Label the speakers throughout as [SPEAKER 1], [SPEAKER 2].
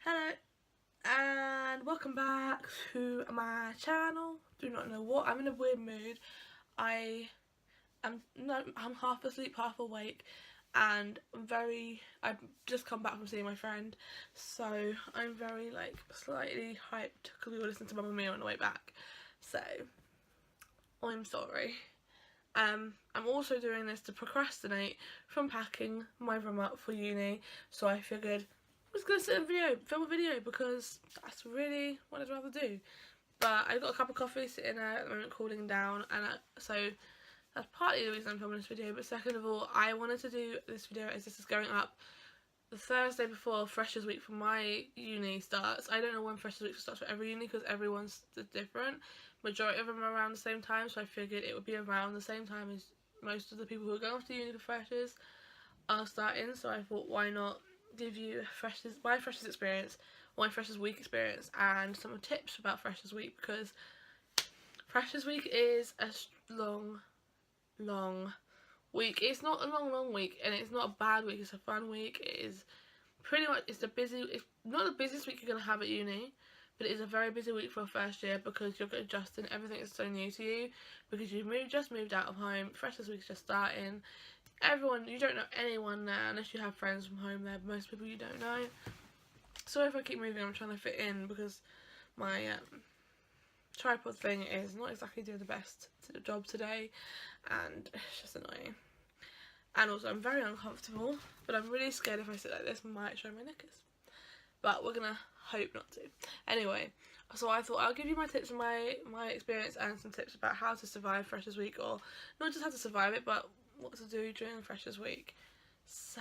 [SPEAKER 1] Hello and welcome back to my channel. Do not know what, I'm in a weird mood. I am no, I'm half asleep, half awake, and I've just come back from seeing my friend, so I'm very slightly hyped because we were listening to Mamma Mia on the way back. So I'm sorry. I'm also doing this to procrastinate from packing my room up for uni, so I figured I was going to film a video because that's really what I'd rather do. But I've got a cup of coffee sitting there at the moment cooling down, and so that's partly the reason I'm filming this video. But second of all, I wanted to do this video as this is going up the Thursday before Freshers Week for my uni starts. I don't know when Freshers Week starts for every uni because everyone's different. Majority of them are around the same time, so I figured it would be around the same time as most of the people who are going off to uni for Freshers are starting. So I thought, why not give you my Freshers experience, my Freshers Week experience, and some tips about Freshers Week, because Freshers Week is a long week. It's not a long week, and it's not a bad week. It's a fun week. It is pretty much it's not the busiest week you're gonna have at uni, but it is a very busy week for a first year because you're adjusting. Everything is so new to you because you've just moved out of home. Freshers Week's just starting. You don't know anyone there unless you have friends from home there. But most people you don't know. So if I keep moving, I'm trying to fit in because my tripod thing is not exactly doing the best job today, and it's just annoying. And also I'm very uncomfortable, but I'm really scared if I sit like this I might show my knickers. But we're gonna hope not to. Anyway, so I thought I'll give you my tips and my experience and some tips about how to survive Freshers Week, or not just how to survive it, but what to do during Freshers Week. So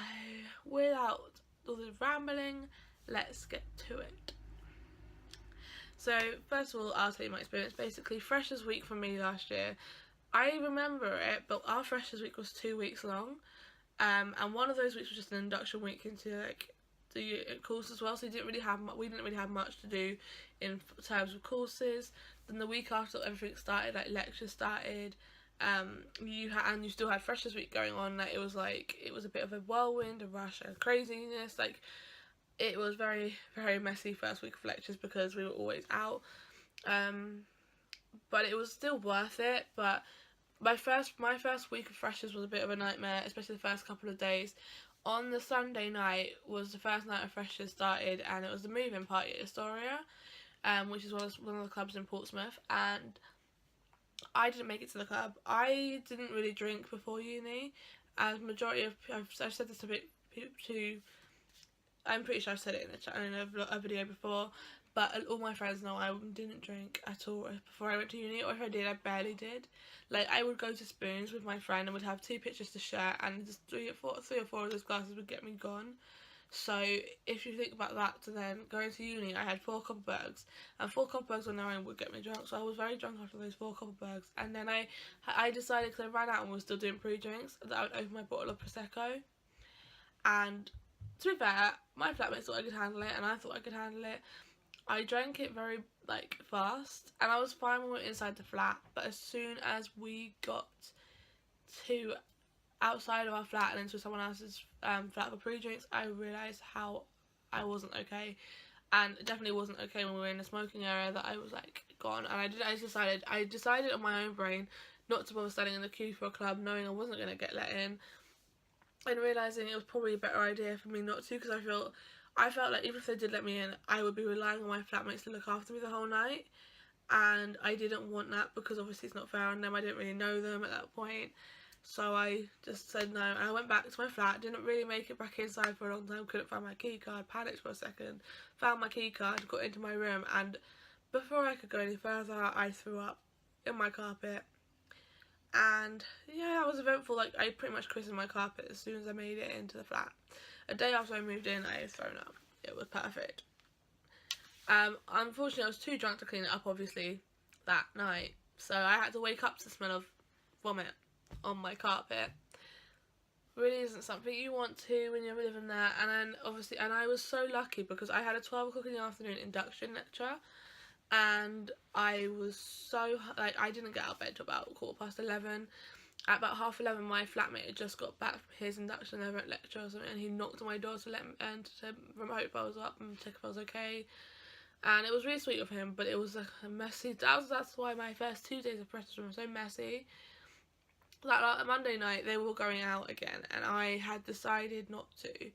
[SPEAKER 1] without all the rambling, let's get to it. So first of all, I'll tell you my experience. Basically, Freshers Week for me last year, I remember it, but our Freshers Week was 2 weeks long, and one of those weeks was just an induction week into the course as well. So we didn't really have much to do in terms of courses. Then the week after everything started, lectures started. You still had Freshers Week going on. It was a bit of a whirlwind, a rush, and craziness. It was very, very messy first week of lectures because we were always out. But it was still worth it. But my first week of Freshers was a bit of a nightmare, especially the first couple of days. On the Sunday night was the first night of Freshers started, and it was the move-in party at Astoria, which is one of the clubs in Portsmouth, and I didn't make it to the club. I didn't really drink before uni, as majority of I've said this I'm pretty sure I've said it in a video before, but all my friends know I didn't drink at all before I went to uni, or if I did, I barely did. I would go to Spoons with my friend and would have 2 pitchers to share, and just three or four of those glasses would get me gone. So if you think about that, to then going to uni, I had 4 Kopparbergs, and 4 Kopparbergs on their own would get me drunk. So I was very drunk after those 4 Kopparbergs, and then I decided, because I ran out and was still doing pre-drinks, that I would open my bottle of Prosecco. And to be fair, my flatmates thought I could handle it, and I thought I could handle it. I drank it very fast, and I was fine when we were inside the flat, but as soon as we got to outside of our flat and into someone else's flat for pre-drinks, I realised how I wasn't okay, and it definitely wasn't okay when we were in the smoking area, that I was gone. And I decided on my own brain not to bother standing in the queue for a club, knowing I wasn't going to get let in, and realising it was probably a better idea for me not to, because I felt like even if they did let me in, I would be relying on my flatmates to look after me the whole night, and I didn't want that because obviously it's not fair on them. I didn't really know them at that point, so I just said no, and I went back to my flat. Didn't really make it back inside for a long time, couldn't find my key card, panicked for a second, found my key card, got into my room, and before I could go any further, I threw up in my carpet. And yeah, that was eventful. I pretty much christened my carpet as soon as I made it into the flat. A day after I moved in, I had thrown up. It was perfect. Unfortunately, I was too drunk to clean it up, obviously, that night. So I had to wake up to the smell of vomit on my carpet. Really isn't something you want to when you're living there. And then obviously, and I was so lucky because I had a 12 o'clock in the afternoon induction lecture, and I was so I didn't get out of bed till about 11:15, at about 11:30, my flatmate had just got back from his induction lecture or something, and he knocked on my door to let me to remote if I was up and check if I was okay. And it was really sweet of him, but it was like a messy. That's why my first 2 days of Freshers were so messy. Like Monday night, they were going out again, and I had decided not to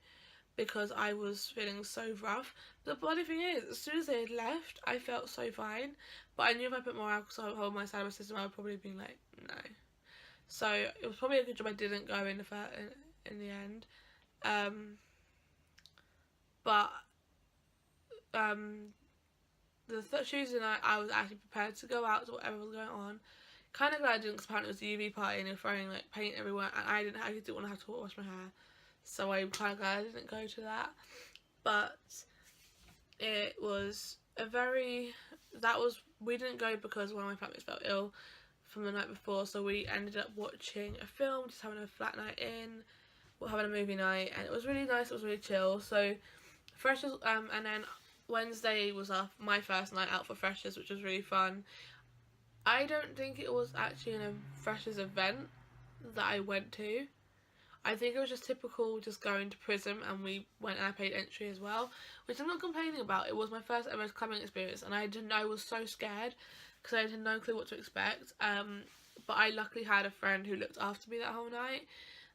[SPEAKER 1] because I was feeling so rough. The funny thing is, as soon as they had left, I felt so fine. But I knew if I put more alcohol on my side of my system, I would probably be like, no. So it was probably a good job I didn't go in the end. The Tuesday night, I was actually prepared to go out to whatever was going on. Kind of glad I didn't, because apparently it was a UV party and they were throwing like paint everywhere, and I didn't want to have to wash my hair, so I'm kind of glad I didn't go to that. But it was we didn't go because one of my flatmates felt ill from the night before, so we ended up watching a film, just having a flat night having a movie night, and it was really nice. It was really chill. So Freshers, and then Wednesday was my first night out for Freshers, which was really fun. I don't think it was actually a Freshers event that I went to. I think it was just typical, just going to Prism, and we went and I paid entry as well, which I'm not complaining about. It was my first ever clubbing experience, and I was so scared because I had no clue what to expect. But I luckily had a friend who looked after me that whole night,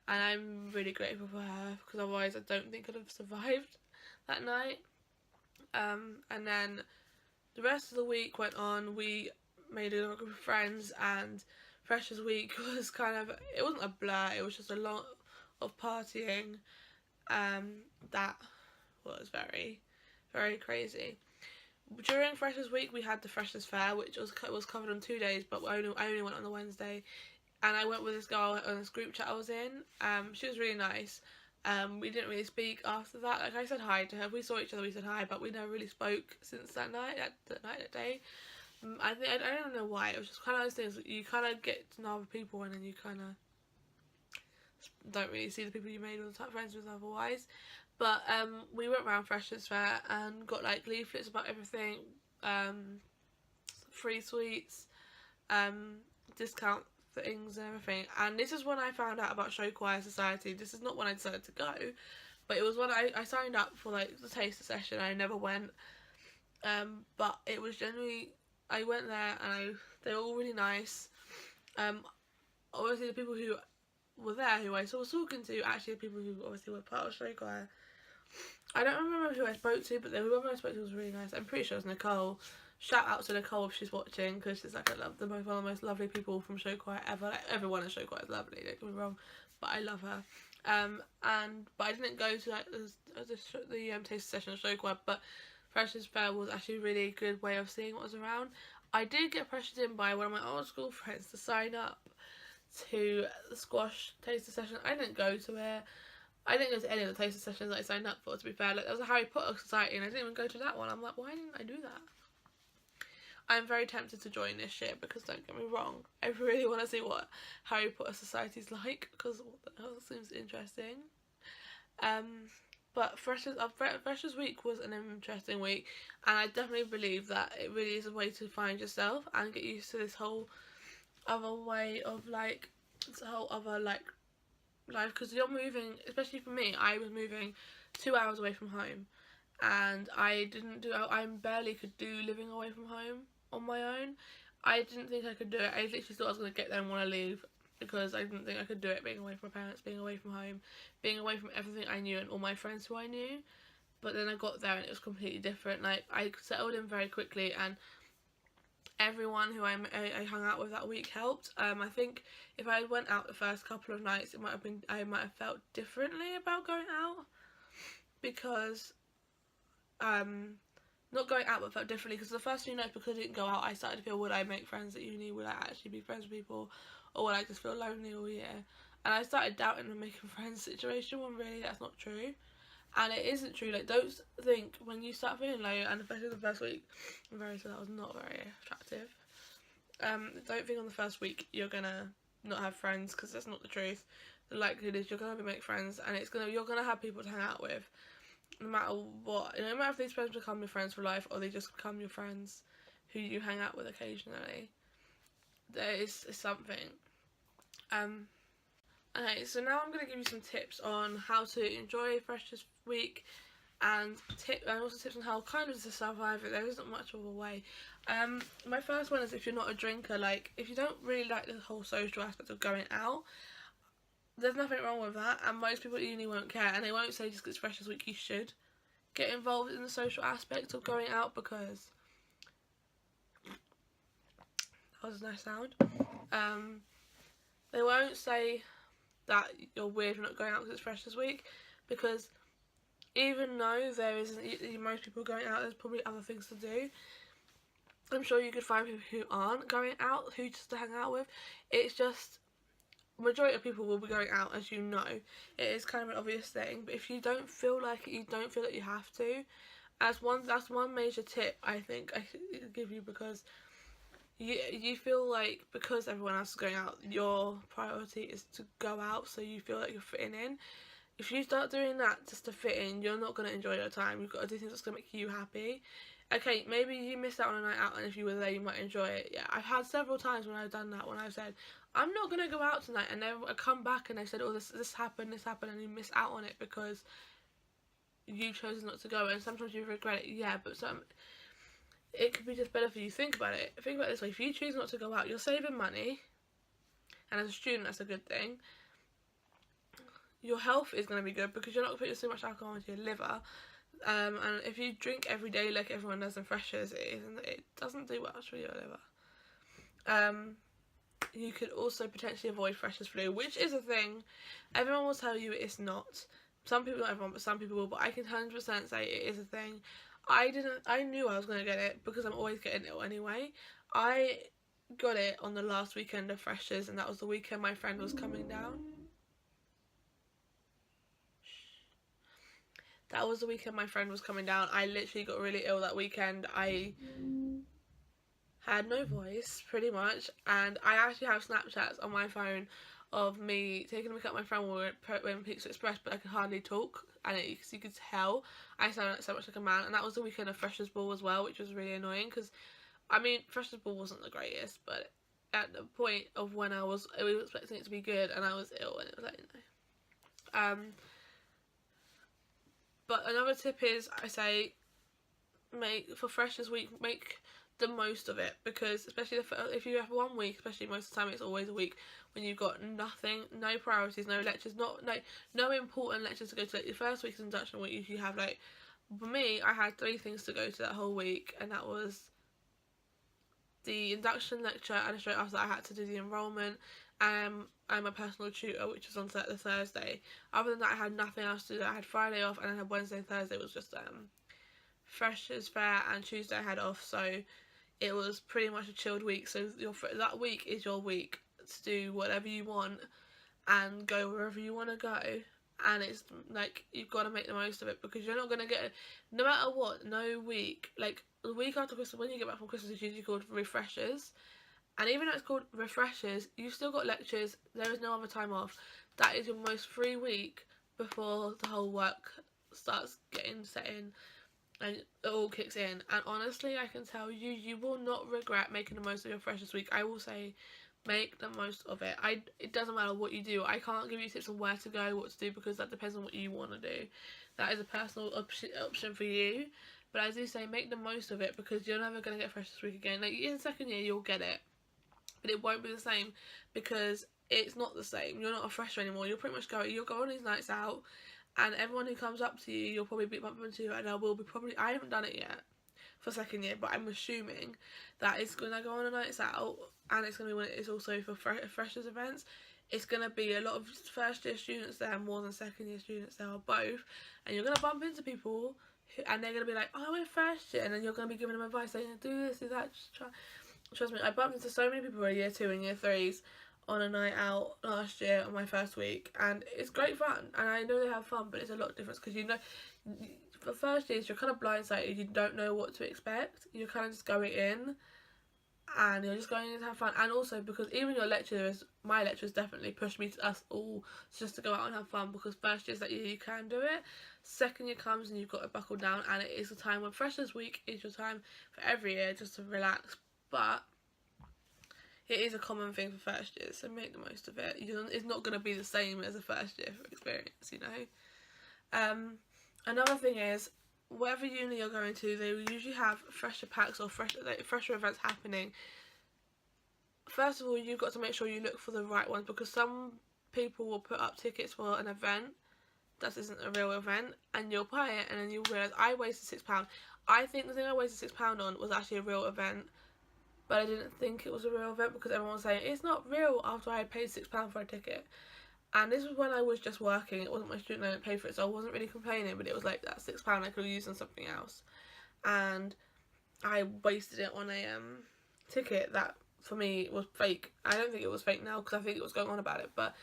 [SPEAKER 1] and I'm really grateful for her, because otherwise I don't think I'd have survived that night. And then the rest of the week went on. We made a group of friends, and Freshers week was it wasn't a blur, it was just a lot of partying that was very, very crazy. During Freshers week, we had the Freshers Fair, which was covered on 2 days, but I only went on the Wednesday, and I went with this girl on this group chat I was in. She was really nice. We didn't really speak after that. Like, I said hi to her. If we saw each other, we said hi, but we never really spoke since that day. I don't know why. It was just kind of those things that you kind of get to know other people, and then you kind of don't really see the people you made all the time friends with otherwise. But we went around Freshers Fair and got like leaflets about everything, free sweets, discount things and everything. And this is when I found out about Show Choir Society. This is not when I decided to go, but it was when I signed up for like the taster session. I never went, but it was generally, I went there, and they were all really nice. Obviously the people who were there, who I was talking to, actually the people who obviously were part of Show Choir. I don't remember who I spoke to, but whoever I spoke to was really nice. I'm pretty sure it was Nicole. Shout out to Nicole if she's watching, because she's like one of the most lovely people from Show Choir ever. Like, everyone in Show Choir is lovely, don't get me wrong, but I love her. But I didn't go to like the taster session of Show Choir, but Freshers Fair was actually a really good way of seeing what was around. I did get pressured in by one of my old school friends to sign up to the squash taster session. I didn't go to it. I didn't go to any of the taster sessions that I signed up for, to be fair. Like, there was a Harry Potter Society, and I didn't even go to that one. I'm like, why didn't I do that? I'm very tempted to join this year, because don't get me wrong, I really want to see what Harry Potter Society's like, because what the hell seems interesting. But Freshers Week was an interesting week, and I definitely believe that it really is a way to find yourself and get used to this whole other way of like, this whole other like life, because you're moving, especially for me, I was moving 2 hours away from home, and I barely could do living away from home on my own. I didn't think I could do it. I literally thought I was going to get there and want to leave, because I didn't think I could do it, being away from my parents, being away from home, being away from everything I knew and all my friends who I knew. But then I got there and it was completely different. Like, I settled in very quickly, and everyone who I hung out with that week helped. I think if I went out the first couple of nights, I might have felt differently about going out, because not going out, but felt differently, because the first few nights, because I didn't go out, I started to feel, would I make friends at uni, would I actually be friends with people, or would I just feel lonely all year? And I started doubting the making friends situation, when really that's not true. And it isn't true. Like, don't think when you start feeling low, and especially the first week, I'm very sorry, that was not very attractive. Don't think on the first week you're gonna not have friends, because that's not the truth. The likelihood is you're gonna make friends, and you're gonna have people to hang out with, no matter what. No matter if these friends become your friends for life, or they just become your friends who you hang out with occasionally. There is something Okay, so now I'm going to give you some tips on how to enjoy Freshers Week, and also tips on how kind of to survive it. There isn't much of a way. My first one is, if you're not a drinker, like if you don't really like the whole social aspect of going out, there's nothing wrong with that, and most people at uni won't care, and they won't say just because it's Freshers Week you should get involved in the social aspect of going out, because that was a nice sound. They won't say that you're weird for not going out because it's Freshers Week, because even though there isn't most people going out, there's probably other things to do. I'm sure you could find people who aren't going out, who just to hang out with. It's just, majority of people will be going out, as you know. It is kind of an obvious thing, but if you don't feel like it, you don't feel that you have to. That's one major tip I think I could give you, because you feel like because everyone else is going out, your priority is to go out, so you feel like you're fitting in. If you start doing that just to fit in, you're not going to enjoy your time. You've got to do things that's going to make you happy. Okay, maybe you missed out on a night out, and if you were there you might enjoy it. Yeah, I've had several times when I've done that, when I've said I'm not going to go out tonight, and then I come back and they said, oh, this happened, and you miss out on it because you chose not to go, and sometimes you regret it. Yeah, but it could be just better for you. Think about it. Think about it this way. If you choose not to go out, you're saving money, and as a student that's a good thing. Your health is going to be good because you're not going to put so much alcohol into your liver. And if you drink every day like everyone does in Freshers, it doesn't do much for your liver. You could also potentially avoid Freshers flu, which is a thing. Everyone will tell you it's not. Some people, not everyone, but some people will. But I can 100% say it is a thing. I knew I was going to get it because I'm always getting ill anyway. I got it on the last weekend of Freshers, and that was the weekend my friend was coming down. That was the weekend my friend was coming down. I literally got really ill that weekend. I had no voice, pretty much, and I actually have Snapchats on my phone of me taking a look at my friend when we were in Pizza Express, but I could hardly talk, and you could tell I sounded so much like a man. And that was the weekend of Freshers Ball as well, which was really annoying, because, I mean, Freshers Ball wasn't the greatest, but at the point of when we were expecting it to be good, and I was ill, and it was like, But another tip is, I say, for Freshers Week, make the most of it, because especially if you have 1 week, especially most of the time it's always a week when you've got nothing, no priorities, no lectures, no important lectures to go to. Like, your first week is induction week. You have, like, for me, I had 3 things to go to that whole week, and that was the induction lecture, and straight after that I had to do the enrolment. I'm a personal tutor, which was on the Thursday. Other than that, I had nothing else to do. I had Friday off, and I had Wednesday and Thursday was just Freshers Fair, and Tuesday I had off, so it was pretty much a chilled week. So that week is your week to do whatever you want and go wherever you want to go, and it's like, you've got to make the most of it, because you're not going to get, no matter what, no week, like the week after Christmas, when you get back from Christmas, is usually called refreshers. And even though it's called refreshers, you've still got lectures. There is no other time off. That is your most free week before the whole work starts getting set in and it all kicks in. And honestly, I can tell you, you will not regret making the most of your Freshers Week. I will say, make the most of it. It doesn't matter what you do. I can't give you tips on where to go, what to do, because that depends on what you want to do. That is a personal option for you. But I do say, make the most of it, because you're never going to get Freshers Week again. Like, in second year, you'll get it, but it won't be the same, because it's not the same. You're not a fresher anymore. You'll pretty much you'll go on these nights out, and everyone who comes up to you, you'll probably be bumping into, and I haven't done it yet for second year, but I'm assuming that it's going to go on a nights out, and it's going to be when it is also for freshers events. It's going to be a lot of first year students there more than second year students there, or both, and you're going to bump into people and they're going to be like, oh, I went first year, and then you're going to be giving them advice, saying, do this, do that, just try. Trust me, I bumped into so many people in year 2 and year 3s on a night out last year on my first week, and it's great fun, and I know they have fun, but it's a lot different, because, you know, for first years you're kind of blindsided. You don't know what to expect. You're kind of just going in, and you're just going in to have fun. And also because even my lecturers definitely pushed me to us all just to go out and have fun, because first year's that year you can do it. Second year comes and you've got to buckle down, and it is a time when Freshers Week is your time for every year just to relax. But it is a common thing for first years, so make the most of it. It's not going to be the same as a first year experience, you know. Another thing is, whatever uni you're going to, they will usually have fresher packs or fresher events happening. First of all, you've got to make sure you look for the right ones, because some people will put up tickets for an event that isn't a real event, and you'll buy it and then you'll realise, I wasted £6. I think the thing I wasted £6 on was actually a real event, but I didn't think it was a real event because everyone was saying it's not real after I had paid £6 for a ticket. And this was when I was just working. It wasn't my student loan that paid for it, so I wasn't really complaining, but it was like that £6 I could have used on something else, and I wasted it on a ticket that for me was fake. I don't think it was fake now because I think it was going on about it, but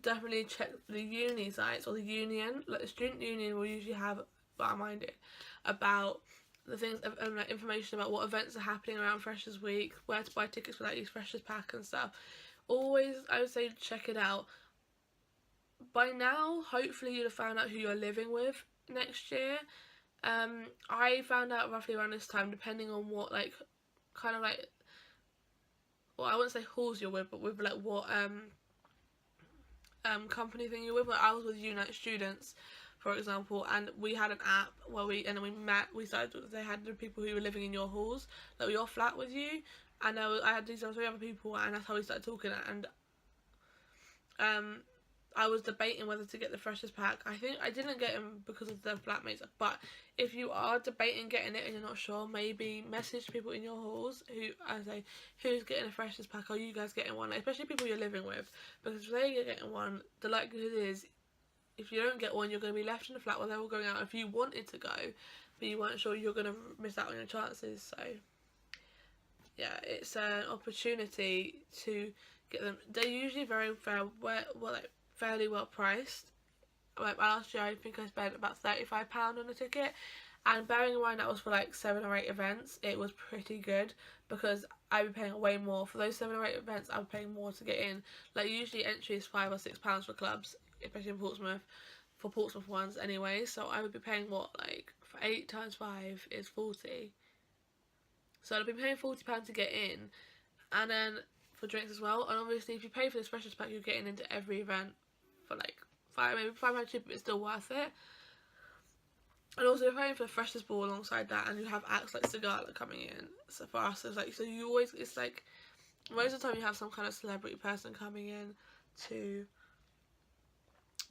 [SPEAKER 1] definitely check the uni sites or the union. Like the student union will usually have, but I mind it, about the things, like information about what events are happening around Freshers Week, where to buy tickets for like these Freshers Pack and stuff. Always, I would say, check it out. By now, hopefully you'll have found out who you're living with next year. I found out roughly around this time, depending on what, like, kind of like, well, I wouldn't say halls you're with, but with like what company thing you're with. Like, I was with Unite Students, for example, and we had an app where we met. They had the people who were living in your halls, like your flat with you, and I had these 3 other people, and that's how we started talking. And I was debating whether to get the Freshers Pack. I think I didn't get them because of their flatmates, but if you are debating getting it and you're not sure, maybe message people in your halls who's getting a Freshers Pack. Are you guys getting one? Especially people you're living with, because if they're getting one, the likelihood is, if you don't get one, you're going to be left in a flat where they're all going out. If you wanted to go, but you weren't sure, you're going to miss out on your chances. So yeah, it's an opportunity to get them. They're usually fairly well priced. Like last year, I think I spent about £35 on a ticket, and bearing in mind that was for like 7 or 8 events, it was pretty good because I'd be paying way more for those 7 or 8 events. I'm paying more to get in. Like usually entry is £5 or £6 for clubs, especially in Portsmouth, for Portsmouth ones anyway. So I would be paying what, like for 8 times 5 is 40. So I'd be paying £40 to get in, and then for drinks as well. And obviously, if you pay for this Freshers Pack, you're getting into every event for like maybe £5 cheaper, but it's still worth it. And also, you're paying for the Freshers Ball alongside that, and you have acts like Sigala coming in. So for us, it's like, so you always, it's like most of the time you have some kind of celebrity person coming in to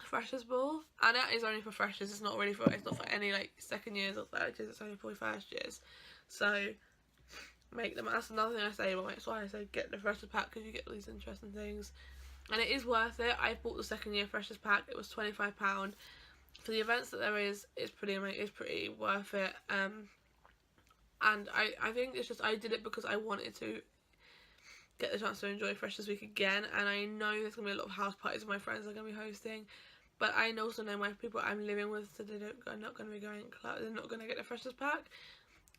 [SPEAKER 1] Freshers Ball, and that is only for freshers. It's not for any like second years or third years. It's only for first years. So make them. That's another thing I say. Well, that's why I say get the Freshers Pack, because you get all these interesting things, and it is worth it. I bought the second year Freshers Pack. It was £25 for the events that there is. It's pretty amazing. It's pretty worth it. And I think it's just, I did it because I wanted to get the chance to enjoy Freshers Week again, and I know there's gonna be a lot of house parties my friends are gonna be hosting, but I also know my people I'm living with, so are not gonna be going club. They're not gonna get the Freshers Pack.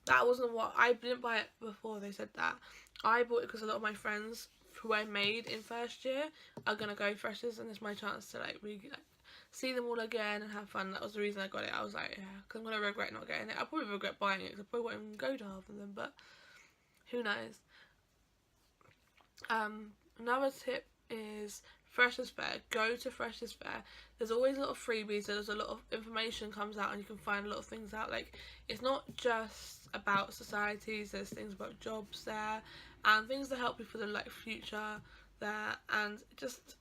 [SPEAKER 1] That wasn't what I didn't buy it before they said that. I bought it because a lot of my friends who I made in first year are gonna go freshers, and it's my chance to see them all again and have fun. That was the reason I got it. I was like, yeah, because I'm gonna regret not getting it. I'll probably regret buying it because I probably won't even go to half of them, but who knows. Another tip is Freshers Fair. Go to Freshers Fair. There's always a lot of freebies. There's a lot of information comes out, and you can find a lot of things out. Like, it's not just about societies. There's things about jobs there, and things that help you for the future there. And just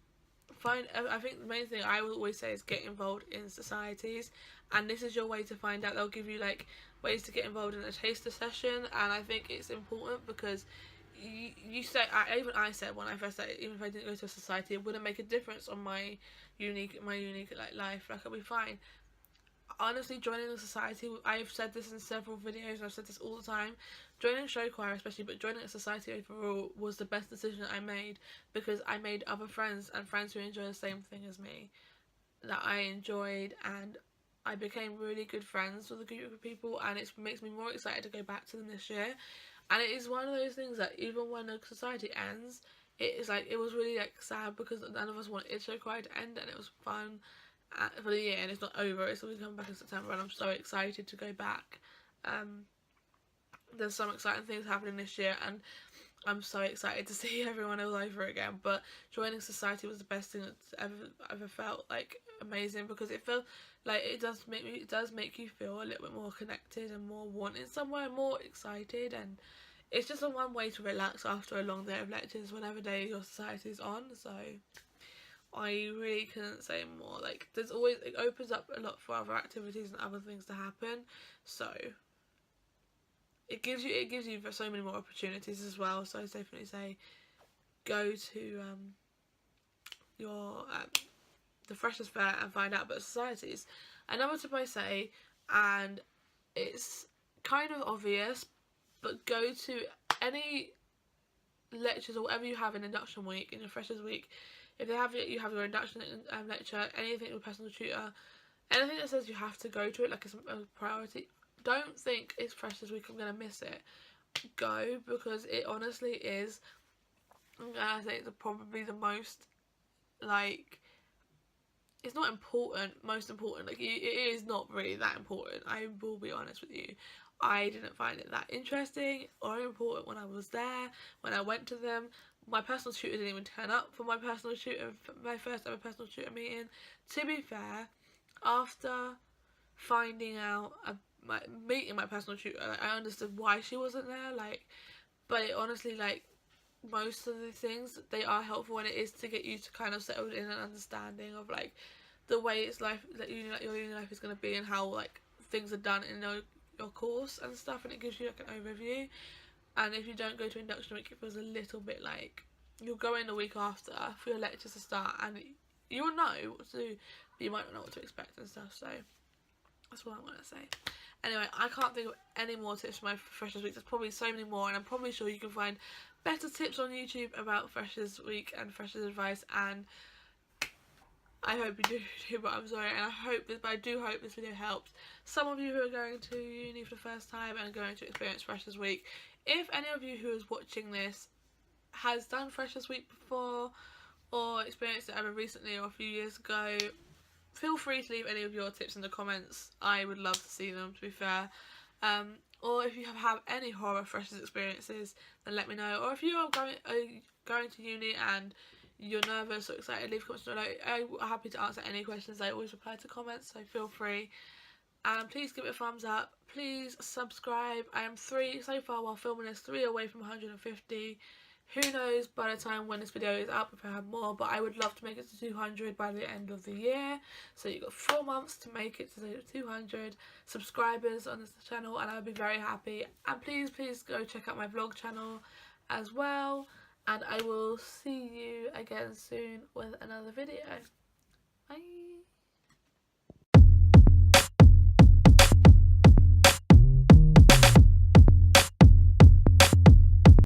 [SPEAKER 1] I think the main thing I will always say is get involved in societies, and this is your way to find out. They'll give you ways to get involved in a taster session, and I think it's important because you say, I said when I first started, even if I didn't go to a society, it wouldn't make a difference on my unique life. I'll be fine. Honestly, joining a society, I've said this in several videos, and I've said this all the time, joining show choir especially, but joining a society overall was the best decision I made, because I made other friends, and friends who enjoy the same thing as me that I enjoyed, and I became really good friends with a group of people, and it makes me more excited to go back to them this year. And it is one of those things that even when a society ends, it was really sad, because none of us wanted show choir to end, and it was fun for the year, and it's not over. It's always coming back in September, and I'm so excited to go back. There's some exciting things happening this year, and I'm so excited to see everyone all over again. But joining society was the best thing that's ever felt, like, amazing, because it felt like it does make you feel a little bit more connected and more wanted somewhere, more excited, and it's just a one way to relax after a long day of lectures whenever day your society is on. So I really couldn't say more. Like, there's always, it opens up a lot for other activities and other things to happen, so it gives you so many more opportunities as well. So I definitely say go to your the Freshers' Fair and find out about societies. Another tip I say, and it's kind of obvious, but go to any lectures or whatever you have in induction week, in your Freshers' week. If they have you have your induction lecture, anything with personal tutor, anything that says you have to go to it, like it's a priority. Don't think it's Freshers' week, I'm gonna miss it. Go, because it honestly is. I think it's probably the most, like, it's not important, most important, like, it is not really that important. I will be honest with you. I didn't find it that interesting or important when I was there, when I went to them. My personal tutor didn't even turn up for my personal tutor, my first ever personal tutor meeting. To be fair, after finding out, meeting my personal tutor, like, I understood why she wasn't there, like, but it honestly, like, most of the things, they are helpful, and it is to get you to kind of settle in an understanding of, like, the way it's life, that your uni life is going to be, and how, like, things are done in your course and stuff, and it gives you, like, an overview. And if you don't go to induction week, it feels a little bit like you'll go in the week after for your lectures to start, and you'll know what to do, but you might not know what to expect and stuff. So that's what I want to say. Anyway, I can't think of any more tips for my Freshers' Week. There's probably so many more, and I'm probably sure you can find better tips on YouTube about Freshers' Week and Freshers' advice, and I hope you do too, but I'm sorry, and I do hope this video helps some of you who are going to uni for the first time and going to experience Freshers' Week. If any of you who is watching this has done Freshers' Week before, or experienced it either recently or a few years ago, feel free to leave any of your tips in the comments. I would love to see them, to be fair. Or if you have any horror Freshers experiences, then let me know. Or if you are going to uni and you're nervous or excited, leave comments below. I'm happy to answer any questions. I always reply to comments, so feel free. And please give it a thumbs up. Please subscribe. I am so far while filming this, 3 away from 150. Who knows by the time when this video is up if I have more, but I would love to make it to 200 by the end of the year. So you've got 4 months to make it to 200 subscribers on this channel, and I'll be very happy. And please go check out my vlog channel as well, and I will see you again soon with another video. Bye.